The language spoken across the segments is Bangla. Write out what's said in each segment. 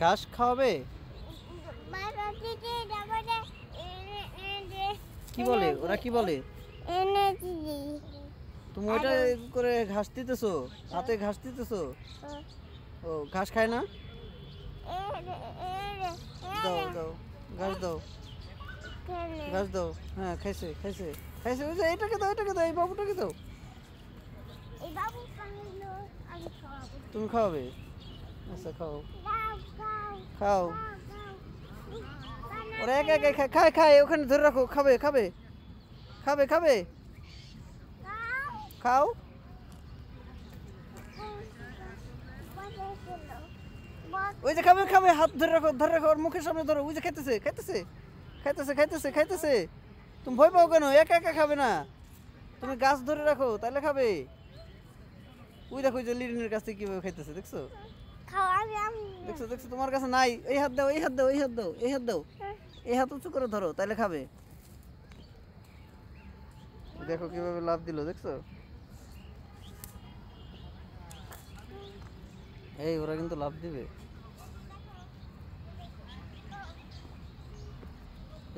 ঘাস খাওয়াবে? কি বলে ওরা, কি বলে? তুমি ওইটা করে ঘাস দিতেছো, হাতে ঘাস দিতেছো? ও ঘাস খায় না? দাও দাও, ঘাস দাও, ঘাস দাও। হ্যাঁ খাইছে খাইছে খাইছে। ওই যে এটাকে দাও, এটাকে দাও, এই বাবুটাকে দাও। তুমি খাওয়াবে? আচ্ছা খাও খাও। ওরা একা একা খায় খায়, ওখানে ধরে রাখো, খাবে খাবে খাবে খাবে, খাও। ওই যে খাবে খাবে, হাত ধরে রাখো, ধরে রাখো, ওর মুখের সামনে ধরো। ওই যে খাইতেছে খাইতেছে খাইতেছে খাইতেছে খাইতেছে। তুমি ভয় পাও কেন? একা একা খাবে না, তুমি গাছ ধরে রাখো তাহলে খাবে। ওই দেখো, ওই যে লিরিনের কাছ থেকে কিভাবে খাইতেছে, দেখছো? দেখছো দেখছো, তোমার কাছে নাই। এই হাত দাও, এই হাত দাও, এই হাত দাও, এই হাত দাও, এই হাত উঁচু করে ধরো তাহলে খাবে। দেখো কিভাবে লাফ দিল, দেখছো? এই ওরা কিন্তু লাফ দিবে।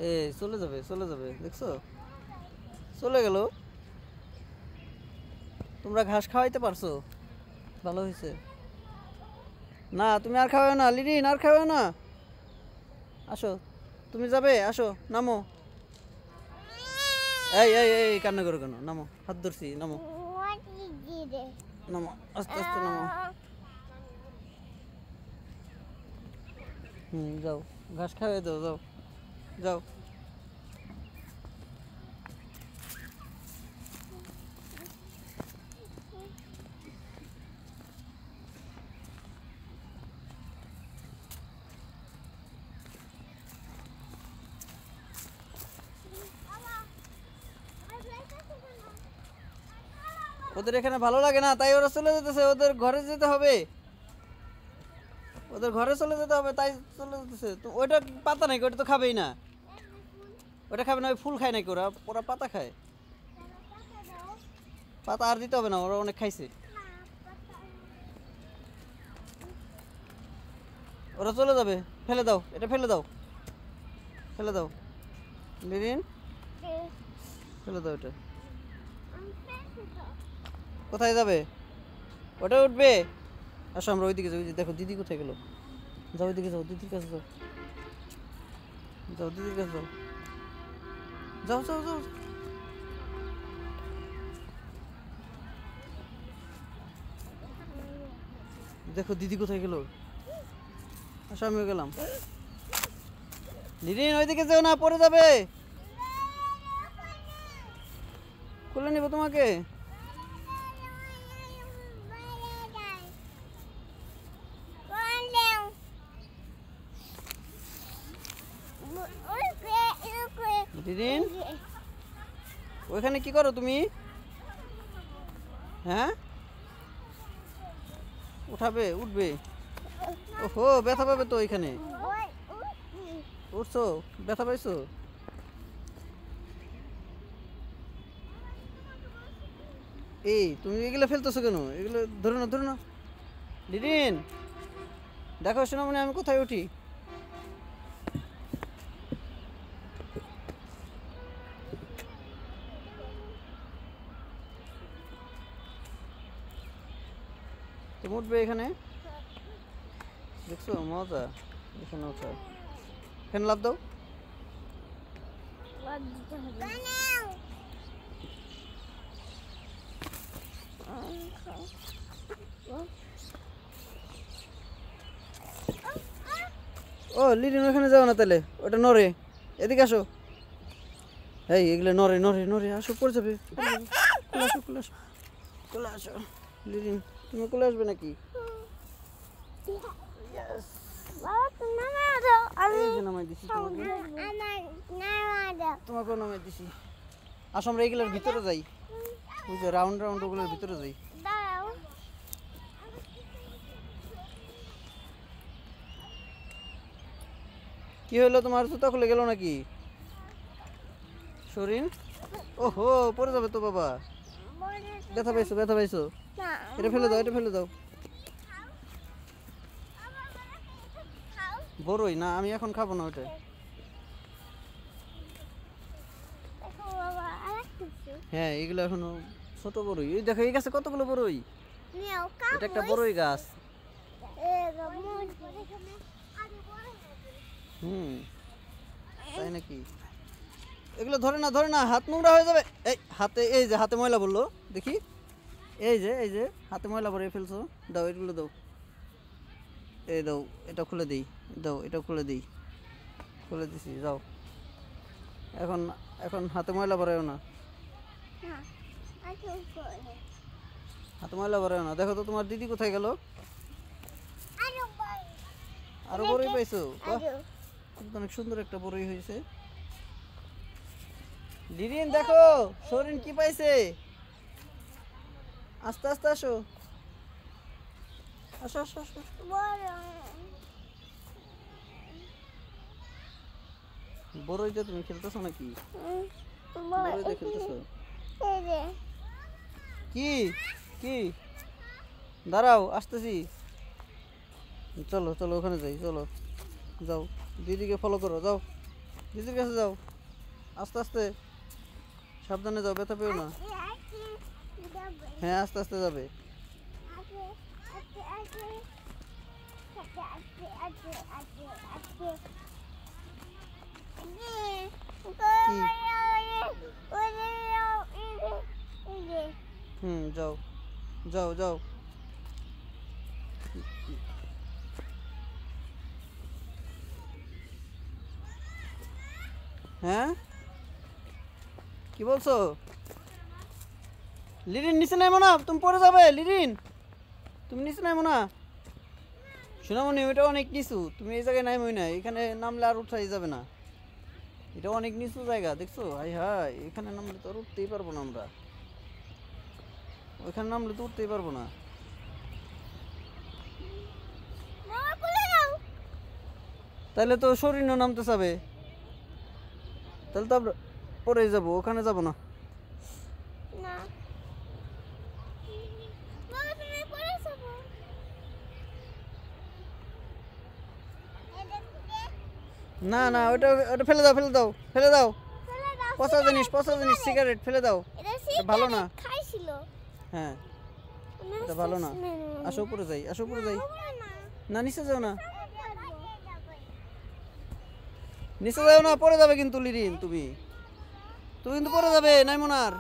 এই চলে যাবে চলে যাবে, দেখছো? চলে গেল। তোমরা ঘাস খাওয়াইতে পারছো, ভালো হয়েছে। না তুমি আর খাওয়াও না লিরিন, আর খাওয়াও না। আসো, তুমি যাবে, আসো, নামো। এই এই এই কান্না করো কেন? নামো, হাত ধরছি, নামো নামো, আস্তে আস্তে নামো। যাও, ঘাস খাওয়াই দাও, যাও যাও। ওদের এখানে ভালো লাগে না, তাই ওরা চলে যেতেছে। ওদের ঘরে যেতে হবে, ওদের ঘরে চলে যেতে হবে, তাই চলে যেতেছে। তো ওইটা পাতা নাকি, ওটা তো খাবেই না। ওটা খাবে না, ওই ফুল খায় নাকি ওরা? ওরা পাতা খায়। পাতা আর দিতে হবে না, ওরা অনেক খাইছে। ওরা চলে যাবে, ফেলে দাও, এটা ফেলে দাও, ফেলে দাও লিরিন, ফেলে দাও এটা। কোথায় যাবে? ওটা উঠবে। আসো আমরা ওইদিকে যাই। দেখো দিদি কোথায় গেল, যাও ওইদিকে, যাও দিদির কাছে যাও, যাও দিদির কাছে যাও, যাও যাও যাও। দেখো দিদি কোথায় গেল। আসো আমিও গেলাম। লিরিন ওইদিকে যাও না, পড়ে যাবে। খুলে নিব তোমাকে। লিরিন ওইখানে কি করো তুমি? হ্যাঁ উঠাবে, উঠবে। ওহো ব্যথা পাবে তো ওইখানে। উঠছো, ব্যথা পাইছো? এই তুমি এগুলো ফেলতেছো কেন? এগুলো ধরো না, ধরো না লিরিন। দেখো সোনামণি, আমি কোথায় উঠি। তুমি উঠবে এখানে, দেখছো মজা। এখানে ওঠা, এখানে লাফ দাও। ও লিরিন ওখানে যাও না তাহলে, ওটা নড়ে। এদিকে আসো। এই এগুলো নড়ে নড়ে নড়ে, আসো পড়ে যাবে। কোলে আসো, কোলে আসো, কোলে আসো লিরিন। তুমি কোলে আসবে নাকি? তোমাকেও নামাই দিছি। আসো আমরা এগুলোর ভিতরে যাই, ওই যে রাউন্ড রাউন্ড ওগুলোর ভিতরে যাই। কি হলো তোমার, জুতা খুলে গেল নাকি শরীর? ওহো পড়ে যাবে তো বাবা, ব্যথা পাইছো, ব্যথা পাইছো। এটা ফেলে দাও, এটা ফেলে দাও। বড়ই না, আমি এখন খাবো না ওটা। হ্যাঁ এগুলো এখনো ছোট বড়ই। এই দেখো এই গাছে কতগুলো বড়ই, এটা একটা বড়ই গাছ। তাই নাকি? এগুলো ধরে না, ধরে না, হাত নোংরা হয়ে যাবে। এই হাতে, এই যে হাতে ময়লা বললো দেখি, এই যে হাতে ময়লা ভরে ফেলছো। দাও এগুলো দাও, এই দাও, এটা খুলে দিই, দাও এটা খুলে দিই, খুলে দিছি, যাও। এখন এখন হাতে ময়লা ভরাও না, হাতে ময়লা ভরাও না। দেখো তো তোমার দিদি কোথায় গেল? আরো বড়ই পাইছো? অনেক সুন্দর একটা বড়ই হয়েছে। লিরিন দেখো সরিন কি পাইছে। আস্তে আস্তে আসো, আসো আসো আসো। বড়ইটা তুমি খেলতেছো নাকি? বড়ইটা খেলতেছো কি? কি দাঁড়াও আসতেছি, চলো চলো ওখানে যাই, চলো যাও, দিদিকে ফলো করো, যাও দিদির কাছে যাও, আস্তে আস্তে সাবধানে যাও, ব্যথা পেও না। হ্যাঁ আস্তে আস্তে যাবে। যাও যাও যাও। হ্যাঁ কি বলছো? লিরিন নিচে নামো না, তুমি পড়ে যাবে। লিরিন তুমি নিচে নামো না, সোনামণি ওইটা অনেক নিচু, তুমি এই জায়গায় নামোই না, এখানে নামলে আর উঠাই যাবে না, এটা অনেক নিচু জায়গা দেখছো। হাই হাই, এখানে নামলে তো আর উঠতেই পারবো না আমরা, ওইখানে নামলে তো উঠতেই পারবো না। তাহলে তো শরীর নামতে চাবে, তাহলে তো আমরা পরে যাবো, ওখানে যাবো না। না না ওটা ওটা ফেলে দাও, ফেলে দাও, ফেলে দাও, পচা জিনিস, পচা জিনিস, সিগারেট ফেলে দাও, ভালো না। হ্যাঁ এটা ভালো না। আসো উপরে যাই, আসো উপরে যাই। না নিচে যাও না, নিচে যাও না, পড়ে যাবে কিন্তু লিরিন, তুমি তুমি কিন্তু পড়ে যাবে নাইমোনার।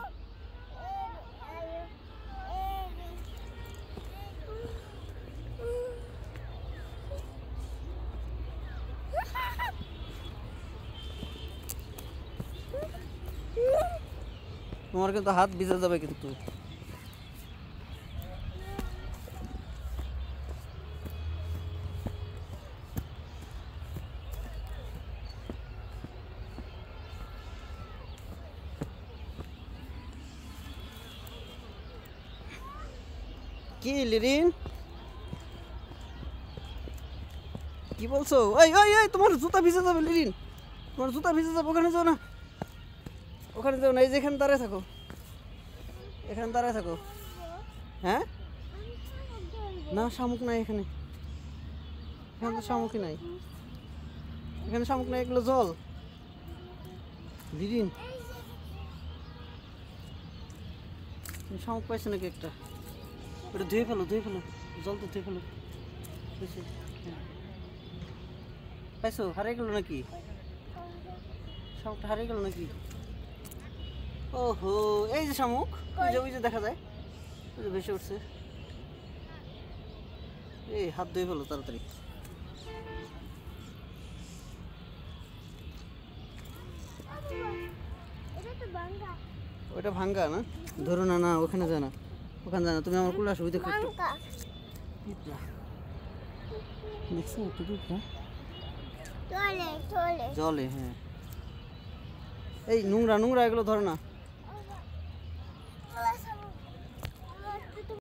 তোমার কিন্তু হাত ভিজে যাবে কিন্তু। কি লিরিন কি বলছো? এই ওই ওই তোমার জুতা ভিজে যাবে লিরিন, তোমার জুতা ভিজে যাবে, ওখানে যাও না, ওখানে যাও না, এই যে এখানে দাঁড়ায় থাকো, এখানে দাঁড়ায় থাকো। হ্যাঁ না শামুক নাই এখানে, এখানে তো শামুকই নাই, এখানে শামুক নাই, এগুলো জল। লিরিন তুমি শামুক পাইছো নাকি একটা? ওটা ধুয়ে ফেলো, ধুয়ে ফেলো, জল তো ধুয়ে ফেলো। পাইছো? হারিয়ে গেল নাকি শামুকটা? হারিয়ে গেল নাকি? ওহো এই যে শামুক, ওই যে দেখা যায়, ওই যে ভেসে উঠছে। এই হাত ধুয়ে ফেলো তাড়াতাড়ি। ওইটা ভাঙ্গা না, ধরো না, না ওখানে যায় না, ওখানে যায় না, তুমি আমার কুলে আসো। ওই দেখো দেখছো জলে। হ্যাঁ এই নোংরা নোংরা, এগুলো ধরো না।